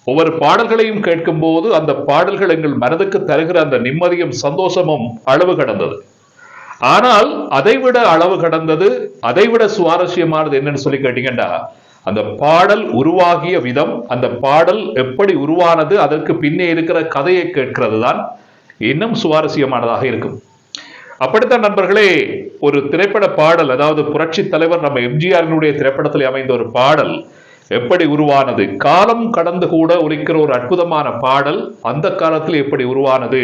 ஒவ்வொரு பாடல்களையும் கேட்கும் போது அந்த பாடல்கள் எங்கள் மனதுக்கு தருகிற அந்த நிம்மதியும் சந்தோஷமும் அளவு கடந்தது. ஆனால் அதைவிட அளவு கடந்தது, அதைவிட சுவாரஸ்யமானது என்னன்னு சொல்லி கேட்டீங்கன்னா, அந்த பாடல் உருவாகிய விதம், அந்த பாடல் எப்படி உருவானது, அதற்கு பின்னே இருக்கிற கதையை கேட்கிறது தான் இன்னும் சுவாரஸ்யமானதாக இருக்கும். அப்படித்தான் நண்பர்களே, ஒரு திரைப்பட பாடல், அதாவது புரட்சி தலைவர் நம்ம எம்ஜிஆரினுடைய திரைப்படத்தில் அமைந்த ஒரு பாடல் எப்படி உருவானது, காலம் கடந்து கூட ஒலிக்கிற ஒரு அற்புதமான பாடல் அந்த காலத்தில் எப்படி உருவானது.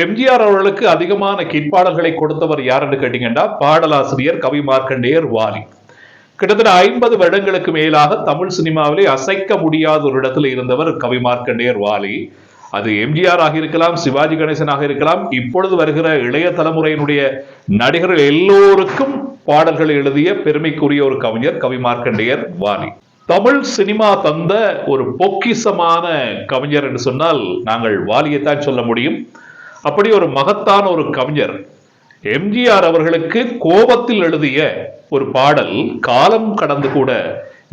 எம்ஜிஆர் அவர்களுக்கு அதிகமான கிட்பாடல்களை கொடுத்தவர் யார் என்று கேட்டீங்கன்னா, பாடலாசிரியர் கவி மார்க்கண்டேயர் வாலி. கிட்டத்தட்ட 50 வருடங்களுக்கு மேலாக தமிழ் சினிமாவிலே அசைக்க முடியாத ஒரு இடத்துல இருந்தவர் கவி மார்க்கண்டேயர் வாலி. அது எம்ஜிஆர் ஆக இருக்கலாம், சிவாஜி கணேசனாக இருக்கலாம், இப்பொழுது வருகிற இளைய தலைமுறையினுடைய நடிகர்கள் எல்லோருக்கும் பாடல்கள் எழுதிய பெருமைக்குரிய ஒரு கவிஞர் கவி மார்க்கண்டேயர் வாலி. தமிழ் சினிமா தந்த ஒரு பொக்கிசமான கவிஞர் என்று சொன்னால் நாங்கள் வாலியைத்தான் சொல்ல முடியும். அப்படி ஒரு மகத்தான ஒரு கவிஞர் எம்ஜிஆர் அவர்களுக்கு கோபத்தில் எழுதிய ஒரு பாடல் காலம் கடந்து கூட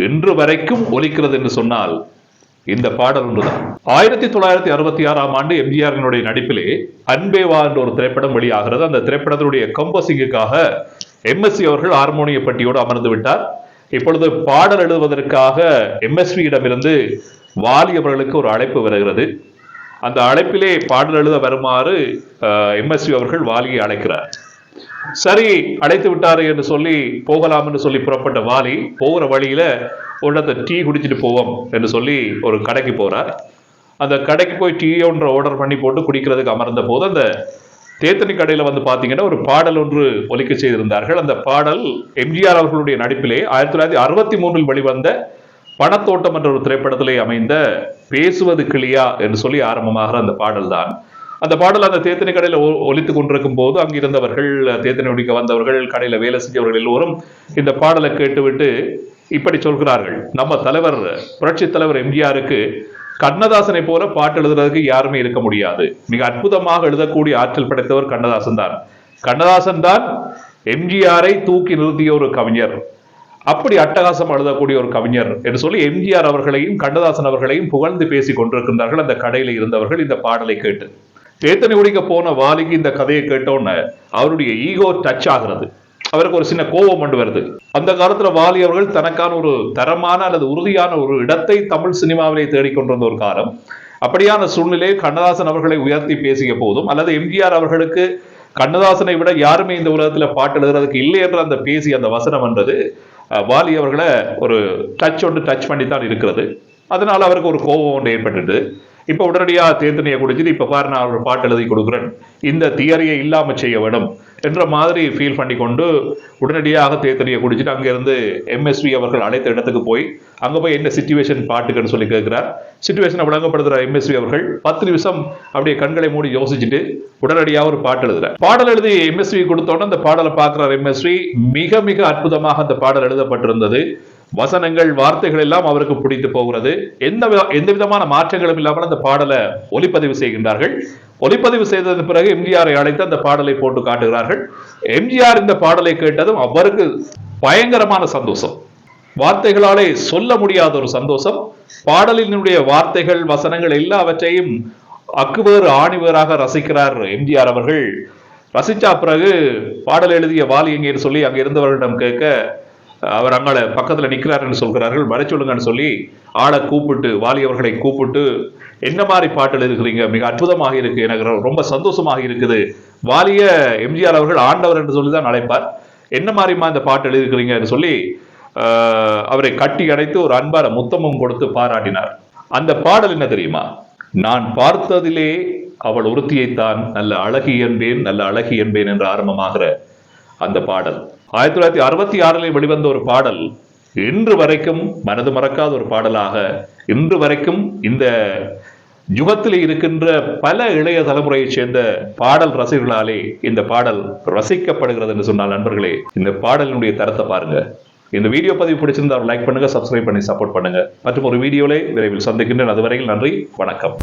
இன்று வரைக்கும் ஒலிக்கிறது என்று சொன்னால் இந்த பாடல் ஒன்றுதான். 1966ஆம் ஆண்டு எம்ஜிஆரினுடைய நடிப்பிலே அன்பேவா என்ற ஒரு திரைப்படம் வெளியாகிறது. அந்த திரைப்படத்தினுடைய கம்போசிங்குக்காக எம்எஸ்வி அவர்கள் ஹார்மோனிய பட்டியோடு அமர்ந்து விட்டார். இப்பொழுது பாடல் எழுதுவதற்காக எம்எஸ்வியிடமிருந்து வாலி அவர்களுக்கு ஒரு அழைப்பு வருகிறது. அந்த அழைப்பிலே பாடல் எழுத வருமாறு எம்எஸ்வி அவர்கள் வாலியை அழைக்கிறார். சரி, அழைத்து விட்டாரு என்று சொல்லி போகலாம் என்று சொல்லி புறப்பட்ட வாலி போகிற வழியில ஒரு டீ குடிச்சிட்டு போவோம் என்று சொல்லி ஒரு கடைக்கு போறார். அந்த கடைக்கு போய் டீ ஒன்று ஆர்டர் பண்ணி போட்டு குடிக்கிறதுக்கு அமர்ந்த போது அந்த தேத்தனி கடையில் வந்து பார்த்தீங்கன்னா ஒரு பாடல் ஒன்று ஒலிக்க செய்திருந்தார்கள். அந்த பாடல் எம்ஜிஆர் அவர்களுடைய நடிப்பிலே 1963 வெளிவந்த பணத்தோட்டம் என்ற ஒரு திரைப்படத்திலே அமைந்த பேசுவது கிளியா என்று சொல்லி ஆரம்பமாகிற அந்த பாடல் தான். அந்த பாடல் அந்த தேத்தனி கடையில் ஒலித்துக் கொண்டிருக்கும் போது அங்கிருந்தவர்கள், தேத்தனி ஒடிக்க வந்தவர்கள், கடையில் வேலை செஞ்சவர்கள் எல்லோரும் இந்த பாடலை கேட்டுவிட்டு இப்படி சொல்கிறார்கள், நம்ம தலைவர் புரட்சி தலைவர் எம்ஜிஆருக்கு கண்ணதாசனை போல பாட்டு எழுதுறதுக்கு யாருமே இருக்க முடியாது. மிக அற்புதமாக எழுதக்கூடிய ஆற்றல் படைத்தவர் கண்ணதாசன் தான். கண்ணதாசன் தான் எம்ஜிஆரை தூக்கி நிறுத்திய ஒரு கவிஞர், அப்படி அட்டகாசம் எழுதக்கூடிய ஒரு கவிஞர் என்று சொல்லி எம்ஜிஆர் அவர்களையும் கண்ணதாசன் அவர்களையும் புகழ்ந்து பேசிக் கொண்டிருக்கின்றார்கள் அந்த கடையில் இருந்தவர்கள் இந்த பாடலை கேட்டு. தேத்தனை ஒடிக்க போன வாலிக்கு இந்த கதையை கேட்டோன்னு அவருடைய ஈகோ டச் ஆகிறது. அவருக்கு ஒரு சின்ன கோபம் கொண்டு வருது. அந்த காலத்துல வாலி அவர்கள் தனக்கான ஒரு தரமான அல்லது உறுதியான ஒரு இடத்தை தமிழ் சினிமாவிலே தேடிக்கொண்டிருந்த ஒரு காலம். அப்படியான சூழ்நிலையை கண்ணதாசன் அவர்களை உயர்த்தி பேசிய போதும், அல்லது எம்ஜிஆர் அவர்களுக்கு கண்ணதாசனை விட யாருமே இந்த உலகத்துல பாட்டு எழுதுறதுக்கு இல்லை என்ற அந்த பேசி அந்த வசனம் என்றது வாலி அவர்களை ஒரு டச் பண்ணித்தான் இருக்கிறது. அதனால அவருக்கு ஒரு கோபம் ஒன்று ஏற்பட்டுட்டு இப்ப உடனடியா தேத்தனையை குடிச்சிட்டு இப்ப பாரு நான் ஒரு பாட்டு எழுதி கொடுக்குறேன், இந்த தியரியை இல்லாம செய்ய வேணும் என்ற மாதிரி ஃபீல் பண்ணி கொண்டு உடனடியாக தேத்தனையை குடிச்சிட்டு அங்கிருந்து எம்எஸ்வி அவர்கள் அழைத்த இடத்துக்கு போய் அங்க போய் என்ன சிச்சுவேஷன் பாட்டுக்குன்னு சொல்லி கேட்கிறார். சிச்சுவேஷனை விளங்கப்படுத்துற எம்எஸ்வி அவர்கள் 10 நிமிஷம் அப்படியே கண்களை மூடி யோசிச்சுட்டு உடனடியாக ஒரு பாட்டு எழுதுறார். பாடல் எழுதி எம்எஸ்வி கொடுத்தோன்னு அந்த பாடலை பார்க்கிறார் எம்எஸ்வி. மிக மிக அற்புதமாக அந்த பாடல் எழுதப்பட்டிருந்தது. வசனங்கள், வார்த்தைகள் எல்லாம் அவருக்கு பிடித்து போகிறது. எந்த விதமான மாற்றங்களும் இல்லாமல் அந்த பாடலை ஒலிப்பதிவு செய்கின்றார்கள். ஒலிப்பதிவு செய்ததன் பிறகு எம்ஜிஆரை அழைத்து அந்த பாடலை போட்டு காட்டுகிறார்கள். எம்ஜிஆர் இந்த பாடலை கேட்டதும் அவருக்கு பயங்கரமான சந்தோஷம், வார்த்தைகளாலே சொல்ல முடியாத ஒரு சந்தோஷம். பாடலினுடைய வார்த்தைகள், வசனங்கள் எல்லாவற்றையும் அக்குவேறு ஆணிவேறாக ரசிக்கிறார் எம்ஜிஆர் அவர்கள். ரசிச்சா பிறகு பாடல் எழுதிய வாலி எங்கேன்னு சொல்லி அங்க இருந்தவர்களிடம் கேட்க, அவர் அங்கால பக்கத்துல நிற்கிறார் என்று சொல்கிறார்கள். வர சொல்லுங்கன்னு சொல்லி ஆளை கூப்பிட்டு, வாலி அவர்களை கூப்பிட்டு, என்ன மாதிரி பாட்டு எழுதுகிறீங்க, மிக அற்புதமாக இருக்கு, எனக்கு ரொம்ப சந்தோஷமாக இருக்குது. வாலிய எம்ஜிஆர் அவர்கள் ஆண்டவர் என்று சொல்லிதான் அழைப்பார். என்ன மாதிரிமா இந்த பாட்டு எழுதுகிறீங்க என்று சொல்லி அவரை கட்டி அடைத்து ஒரு அன்பான முத்தமும் கொடுத்து பாராட்டினார். அந்த பாடல் என்ன தெரியுமா? நான் பார்த்ததிலே அவள் ஒருத்தியைத்தான் நல்ல அழகி என்பேன், நல்ல அழகி என்பேன் என்று ஆரம்பமாகிற அந்த பாடல் 1966 வெளிவந்த ஒரு பாடல். இன்று வரைக்கும் மனது மறக்காத ஒரு பாடலாக, இன்று வரைக்கும் இந்த யுகத்தில் இருக்கின்ற பல இளைய தலைமுறையைச் சேர்ந்த பாடல் ரசிகர்களாலே இந்த பாடல் ரசிக்கப்படுகிறது என்று சொன்னால் நண்பர்களே, இந்த பாடலினுடைய தரத்தை பாருங்க. இந்த வீடியோ பதிவு பிடிச்சிருந்தா லைக் பண்ணுங்க, சப்ஸ்கிரைப் பண்ணி சப்போர்ட் பண்ணுங்க. மற்றும் ஒரு வீடியோவில் விரைவில் சந்திக்கின்றேன். அதுவரையில் நன்றி, வணக்கம்.